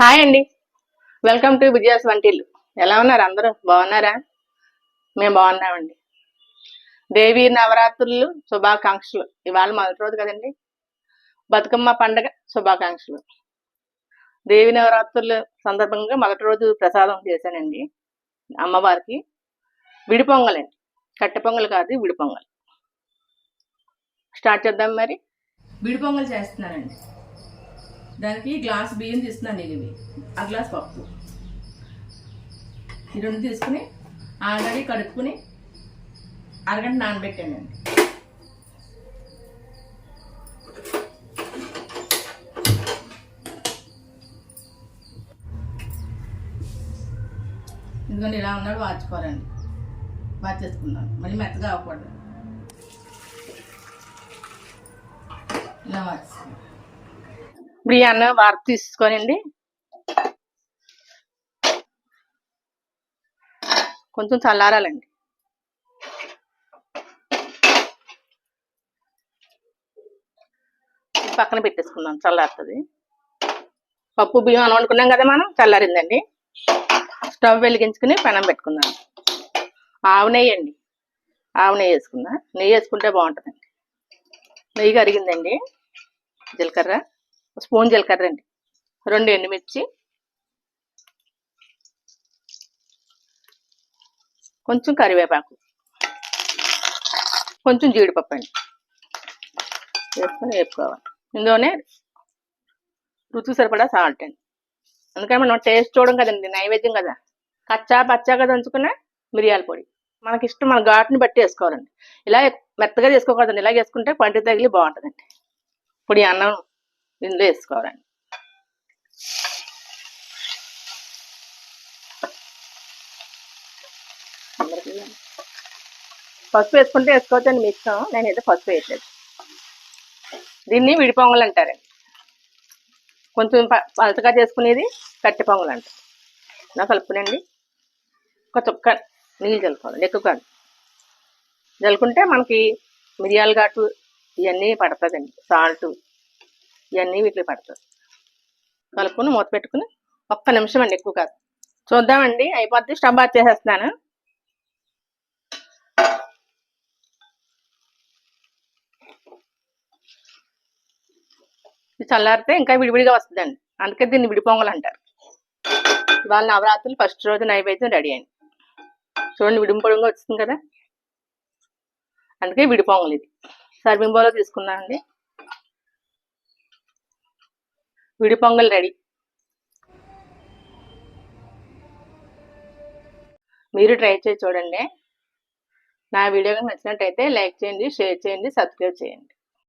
Hi అండి. Welcome to Vijaya's వంటిల్లు. ఎలా ఉన్నారు అందరూ? బాగున్నారా? మేము బాగున్నామండి. దేవీ నవరాత్రులు శుభాకాంక్షలు. ఇవాళ మొదటి రోజు కదండి. బతుకమ్మ పండగ శుభాకాంక్షలు. దేవి నవరాత్రుల సందర్భంగా మొదటి రోజు ప్రసాదం చేశానండి అమ్మవారికి. విడి పొంగలండి, కట్టె పొంగల్ కాదు, విడి పొంగల్. స్టార్ట్ చేద్దాం మరి. విడి పొంగల్ చేస్తున్నానండి. దానికి గ్లాస్ బియ్యం తీసుకున్నాను. ఇవి ఆ గ్లాస్ పప్పు ఈ రెండు తీసుకుని ఆల్రెడీ కడుక్కుని అరగంట నానబెట్టానండి. ఎందుకంటే ఇలా ఉన్నాడు వాచుకోవాలండి. వాచేసుకున్నాను. మళ్ళీ మెత్తగా అవ్వకూడదు. ఇలా వాచేసుకున్నాను. ఇప్పుడు ఈ అన్నం వార్పు తీసుకోనండి. కొంచెం చల్లారాలండి. పక్కన పెట్టేసుకుందాం, చల్లారుతుంది. పప్పు బియ్యం అని వండుకున్నాం కదా మనం, చల్లారిందండి. స్టవ్ వెలిగించుకుని పెనం పెట్టుకుందాం. ఆవు నెయ్యి అండి, ఆవు నెయ్యి వేసుకుందాం. నెయ్యి వేసుకుంటే బాగుంటుందండి. నెయ్యి కరిగిందండి. జీలకర్ర, స్పూన్ జీలకర్ర అండి, 2 ఎండుమిర్చి, కొంచెం కరివేపాకు, కొంచెం జీడిపప్పు అండి వేసుకొని వేపుకోవాలి. ఇందులోనే రుచికి సరిపడా సాల్ట్ అండి. అందుకని మనం టేస్ట్ చూడం కదండి, నైవేద్యం కదా. కచ్చా పచ్చాగా దంచుకున్న మిరియాల పొడి మనకి ఇష్టం, మన ఘాటుని బట్టి వేసుకోవాలండి. ఇలా మెత్తగా చేసుకోకూడదండి. ఇలా వేసుకుంటే పంటి తగిలి బాగుంటుందండి. పొడి అన్నం ఇందులో వేసుకోవాలండి. పసుపు వేసుకుంటే వేసుకోవచ్చండి, మీ ఇష్టం. నేనైతే పసుపు వేయట్లేదు. దీన్ని విడి పొంగల్ అంటారండి. కొంచెం పలచగా చేసుకునేది కట్టె పొంగల్ అంటారు. ఇలా కలుపుకునండి. ఒక చుక్క నీళ్ళు చల్లుకోవాలండి, ఎక్కువ కాదు. చల్లుకుంటే మనకి మిరియాల ఘాటు ఇవన్నీ పడుతుందండి. సాల్ట్ ఇవన్నీ వీటిలో పడుతుంది. కలుపుకొని మూత పెట్టుకుని 1 నిమిషం అండి, ఎక్కువ కాదు. చూద్దామండి. అయిపోద్ది. స్టవ్ ఆఫ్ చేసేస్తున్నాను. చల్లారితే ఇంకా విడివిడిగా వస్తుందండి. అందుకే దీన్ని విడి పొంగల్ అంటారు. ఇవాళ నవరాత్రులు ఫస్ట్ రోజు నైవేద్యం రెడీ అయింది. చూడండి, విడిపొడంగా వచ్చింది కదా, అందుకే విడి పొంగల్. ఇది సర్వింగ్ బౌల్లో తీసుకున్నానండి. విడి పొంగల్ రెడీ. మీరు ట్రై చేసి చూడండి. నా వీడియో నచ్చినట్టయితే లైక్ చేయండి, షేర్ చేయండి, సబ్స్క్రైబ్ చేయండి.